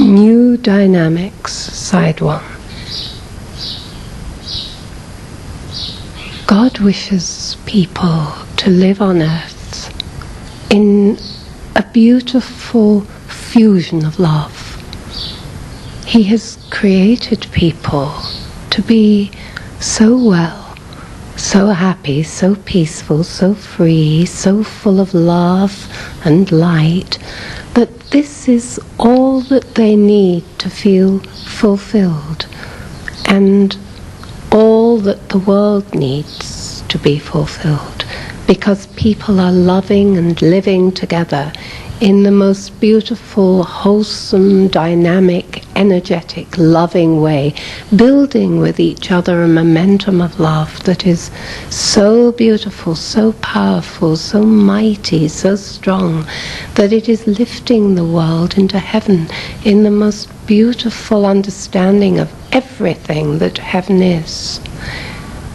New Dynamics, Side 1. God wishes people to live on earth in a beautiful fusion of love. He has created people to be so well, so happy, so peaceful, so free, so full of love and light, that this is all that they need to feel fulfilled, and all that the world needs to be fulfilled, because people are loving and living together in the most beautiful, wholesome, dynamic, energetic, loving way, building with each other a momentum of love that is so beautiful, so powerful, so mighty, so strong, that it is lifting the world into heaven in the most beautiful understanding of everything that heaven is.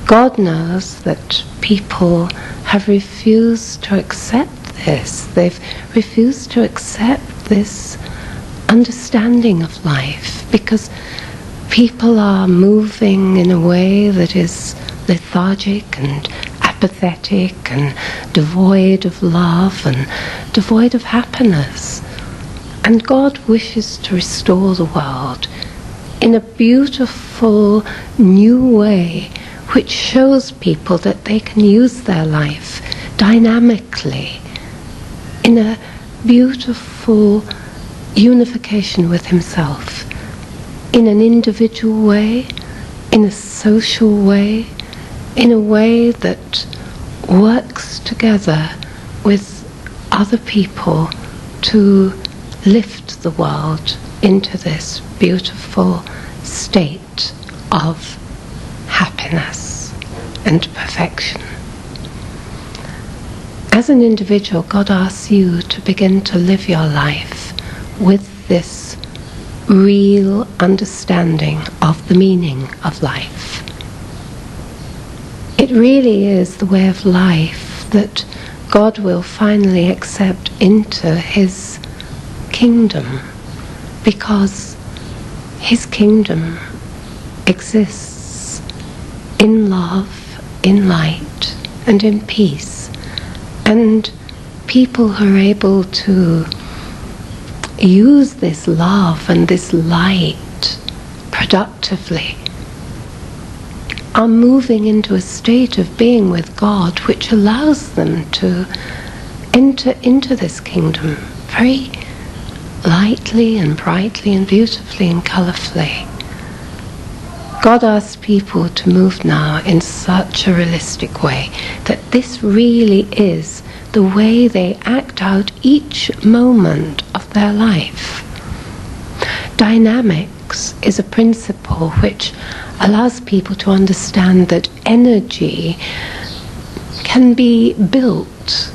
God knows that people have refused to accept this. They've refused to accept this understanding of life because people are moving in a way that is lethargic and apathetic and devoid of love and devoid of happiness. And God wishes to restore the world in a beautiful new way, which shows people that they can use their life dynamically in a beautiful unification with himself, in an individual way, in a social way, in a way that works together with other people to lift the world into this beautiful state of happiness and perfection. As an individual, God asks you to begin to live your life with this real understanding of the meaning of life. It really is the way of life that God will finally accept into his kingdom, because his kingdom exists in love, in light, and in peace. And people who are able to use this love and this light productively are moving into a state of being with God which allows them to enter into this kingdom very lightly and brightly and beautifully and colourfully. God asks people to move now in such a realistic way that this really is the way they act out each moment of their life. Dynamics is a principle which allows people to understand that energy can be built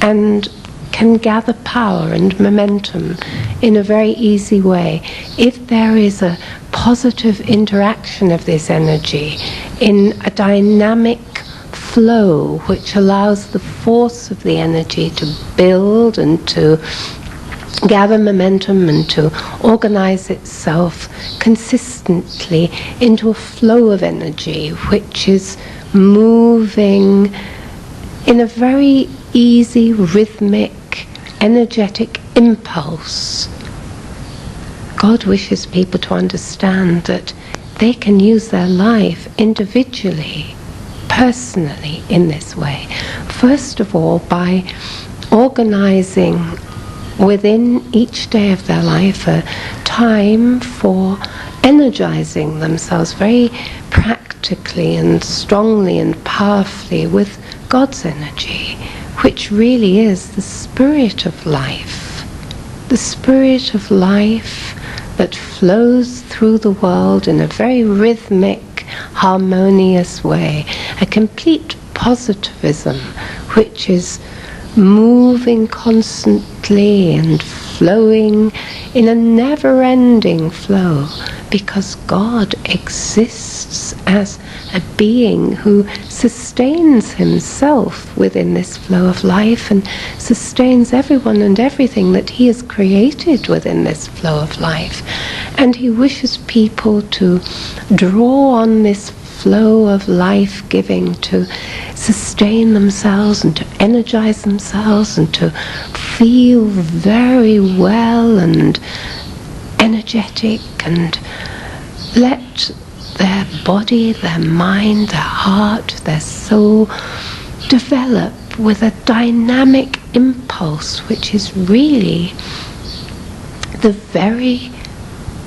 and can gather power and momentum in a very easy way if there is a positive interaction of this energy in a dynamic flow which allows the force of the energy to build and to gather momentum and to organize itself consistently into a flow of energy which is moving in a very easy, rhythmic, energetic impulse. God wishes people to understand that they can use their life individually, personally in this way. First of all, by organizing within each day of their life a time for energizing themselves very practically and strongly and powerfully with God's energy, which really is the spirit of life. The spirit of life that flows through the world in a very rhythmic, harmonious way. A complete positivism which is moving constantly and flowing in a never-ending flow because God exists as a being who sustains himself within this flow of life and sustains everyone and everything that he has created within this flow of life. And he wishes people to draw on this flow of life-giving to sustain themselves and to energize themselves and to feel very well and energetic, and let their body, their mind, their heart, their soul develop with a dynamic impulse which is really the very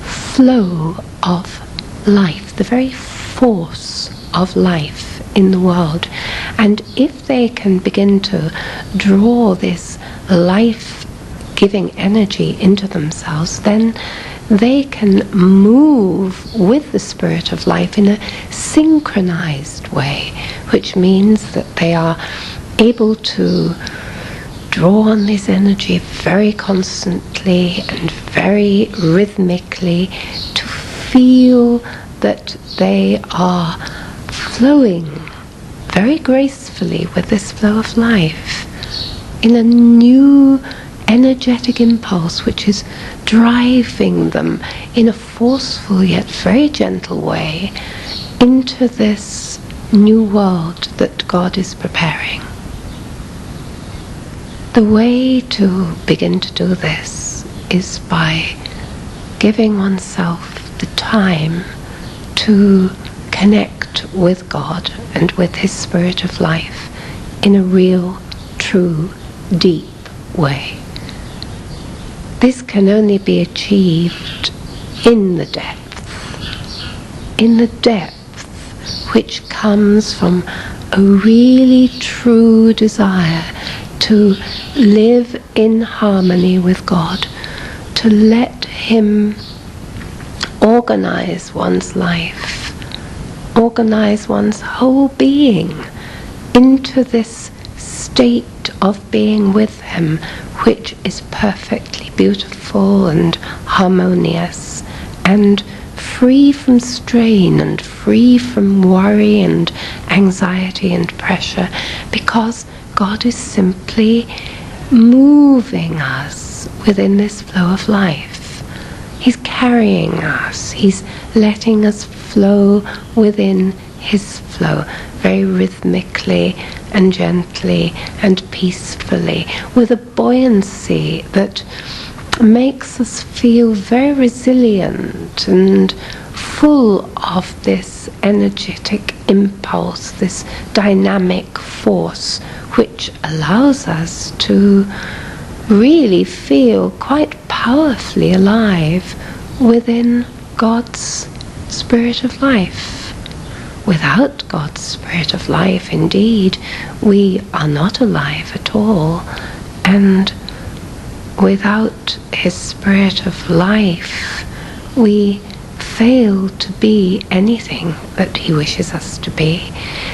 flow of life, the very force of life in the world. And if they can begin to draw this life-giving energy into themselves, then they can move with the spirit of life in a synchronized way, which means that they are able to draw on this energy very constantly and very rhythmically to feel that they are flowing very gracefully with this flow of life in a new energetic impulse which is driving them in a forceful yet very gentle way into this new world that God is preparing. The way to begin to do this is by giving oneself the time to connect with God and with his spirit of life in a real, true, deep way. This can only be achieved in the depth which comes from a really true desire to live in harmony with God, to let him organize one's life, organize one's whole being into this state of being with him, which is perfectly beautiful and harmonious and free from strain and free from worry and anxiety and pressure, because God is simply moving us within this flow of life. He's carrying us. He's letting us flow within his flow very rhythmically and gently and peacefully, with a buoyancy that makes us feel very resilient and full of this energetic impulse, this dynamic force, which allows us to really feel quite powerfully alive within God's spirit of life. Without God's spirit of life, indeed, we are not alive at all. And without his spirit of life, we fail to be anything that he wishes us to be.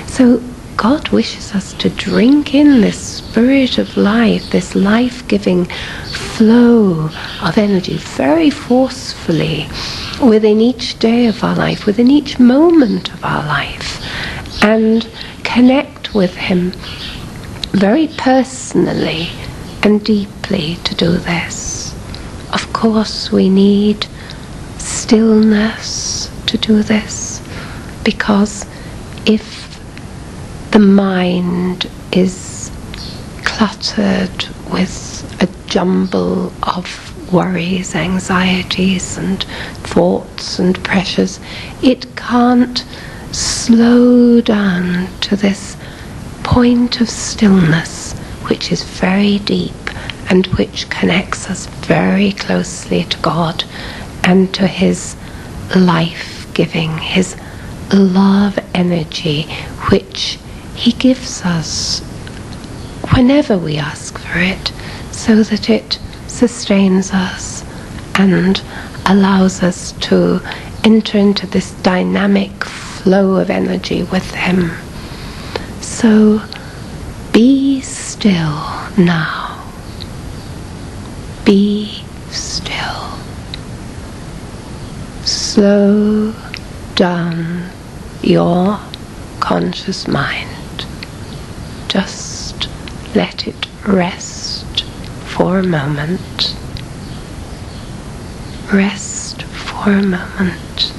So God wishes us to drink in this spirit of life, this life-giving flow of energy very forcefully within each day of our life, within each moment of our life, and connect with him very personally and deeply to do this. Of course, we need stillness to do this, because if the mind is cluttered with a jumble of worries, anxieties and thoughts and pressures, it can't slow down to this point of stillness which is very deep and which connects us very closely to God and to his life-giving, his love energy, which he gives us whenever we ask for it, so that it sustains us and allows us to enter into this dynamic flow of energy with him. So be still now. Be still. slow down your conscious mind. Just let it rest for a moment. Rest for a moment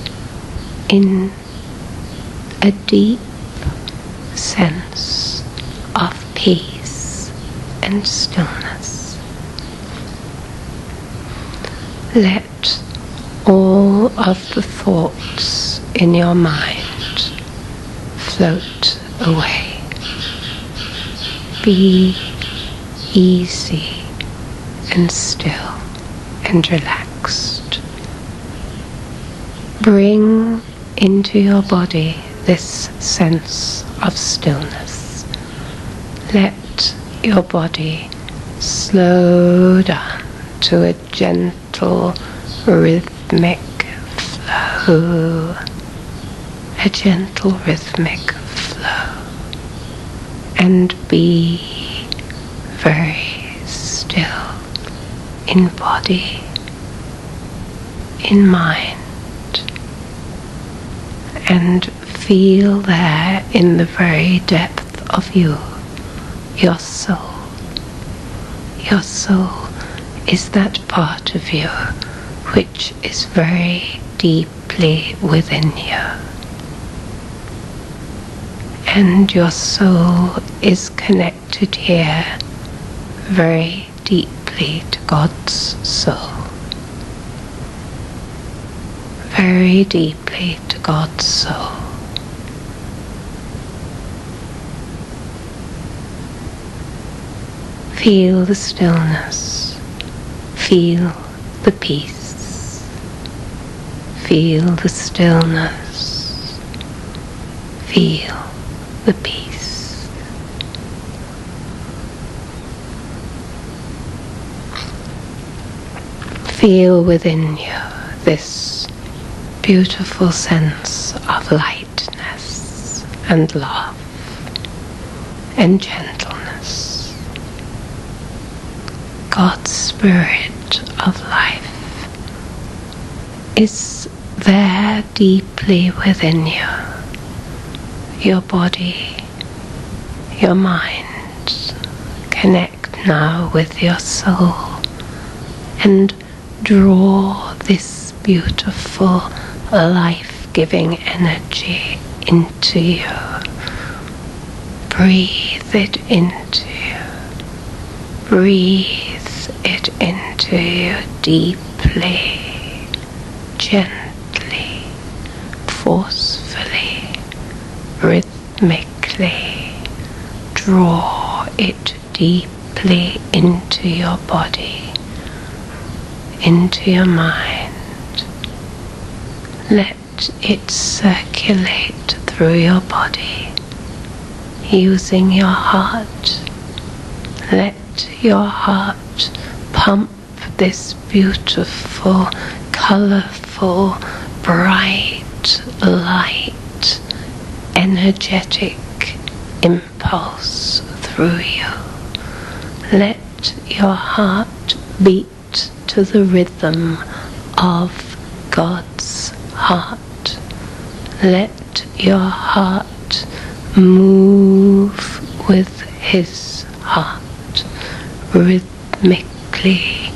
in a deep sense of peace and stillness. Let all of the thoughts in your mind float away. Be easy and still and relaxed. Bring into your body this sense of stillness. Let your body slow down to a gentle rhythmic flow. A gentle rhythmic flow. And be very still in body, in mind, and feel there in the very depth of you, your soul. Your soul is that part of you which is very deeply within you. And your soul is connected here very deeply to God's soul. Very deeply to God's soul. Feel the stillness. Feel the peace. Feel the stillness. Feel the peace. Feel within you this beautiful sense of lightness and love and gentleness. God's Spirit of life is there deeply within you. Your body, your mind, connect now with your soul and draw this beautiful life-giving energy into you. Breathe it into you. Breathe it into you deeply, gently, forcefully, rhythmically. Draw it deeply into your body, into your mind. Let it circulate through your body, using your heart. Let your heart pump this beautiful, colourful, bright, light, energetic impulse through you. Let your heart beat to the rhythm of God's heart. Let your heart move with His heart, rhythmically,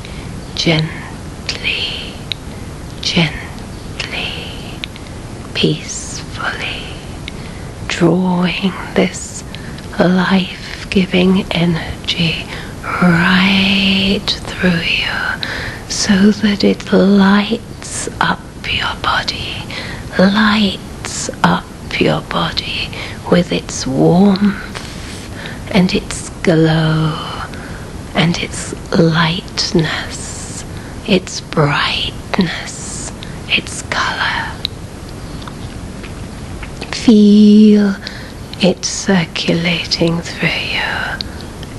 gently, gently, peacefully, drawing this life-giving energy right through you so that it lights up your body, lights up your body with its warmth and its glow and its lightness, its brightness, its color. Feel it circulating through you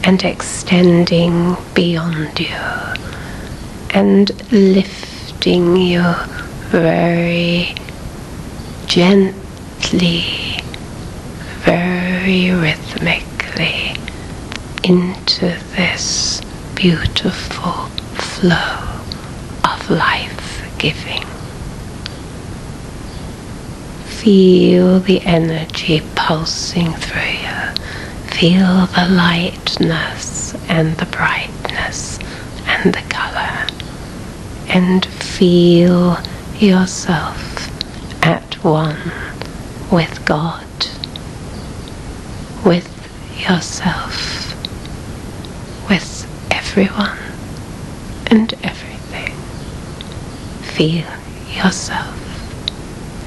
and extending beyond you and lifting you very gently, very rhythmically into this beautiful flow of life-giving. feel the energy pulsing through you. Feel the lightness and the brightness and the color. And feel yourself at one with God, with yourself, with everyone and everything. Feel yourself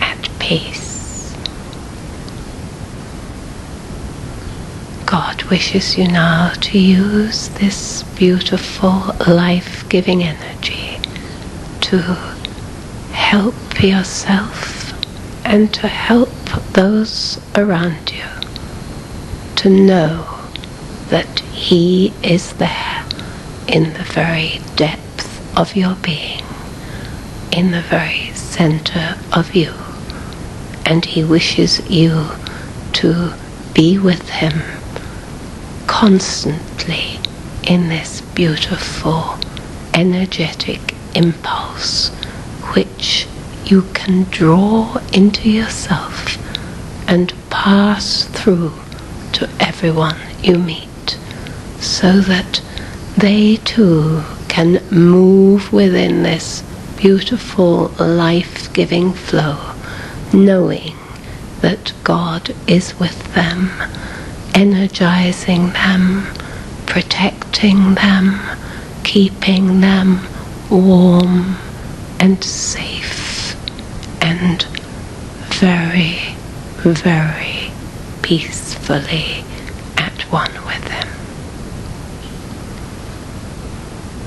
at peace. God wishes you now to use this beautiful life-giving energy to help yourself and to help those around you to know that He is there in the very depth of your being, in the very center of you, and He wishes you to be with Him constantly in this beautiful energetic impulse which you can draw into yourself and pass through to everyone you meet, so that they too can move within this beautiful life-giving flow, knowing that God is with them, energizing them, protecting them, keeping them warm and safe and very, very peacefully at one